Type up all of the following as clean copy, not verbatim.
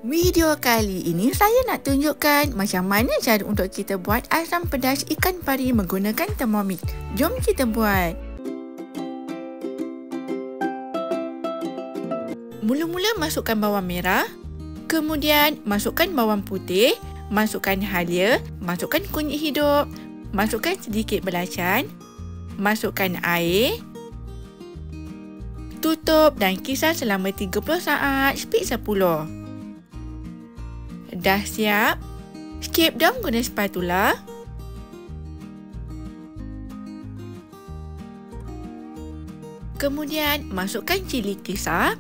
Video kali ini saya nak tunjukkan macam mana cara untuk kita buat asam pedas ikan pari menggunakan Thermomix. Jom kita buat. Mula-mula masukkan bawang merah, kemudian masukkan bawang putih, masukkan halia, masukkan kunyit hidup, masukkan sedikit belacan, masukkan air, tutup dan kisar selama 30 saat, speed 10. Dah siap, scrape down guna spatula. Kemudian masukkan cili kisar,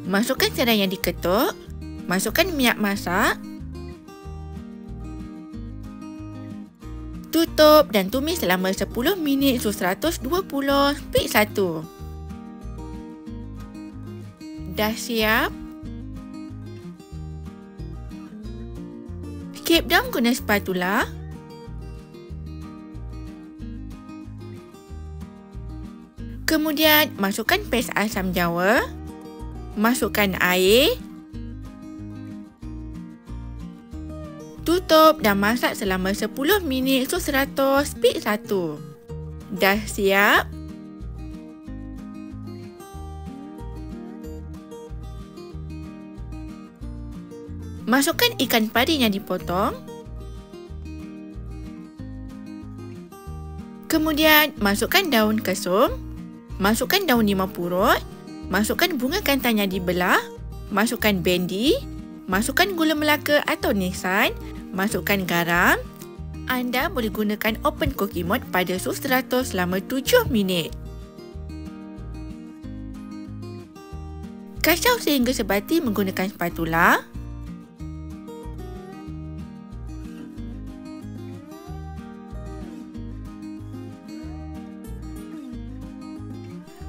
masukkan serai yang diketuk, masukkan minyak masak, tutup dan tumis selama 10 minit suhu 120, speed 1. Dah siap, scrape down guna spatula. Kemudian masukkan pes asam jawa, masukkan air, tutup dan masak selama 10 minit suhu 100, speed 1. Dah siap. Masukkan ikan pari yang dipotong. Kemudian masukkan daun kesum, masukkan daun limau purut, masukkan bunga kantan yang dibelah, masukkan bendi, masukkan gula melaka atau nisan, masukkan garam. Anda boleh gunakan open cooking mode pada suhu 100 selama 7 minit. Kacau sehingga sebati menggunakan spatula.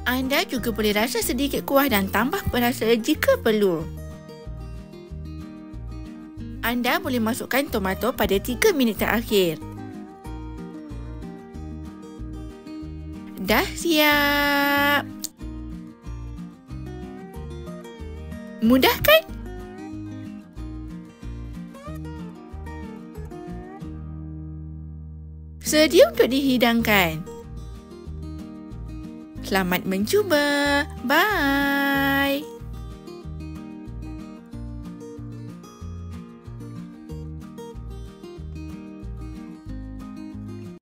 Anda juga boleh rasa sedikit kuah dan tambah perasa jika perlu. Anda boleh masukkan tomato pada 3 minit terakhir. Dah siap. Mudah kan? Sedia untuk dihidangkan. Selamat mencuba. Bye.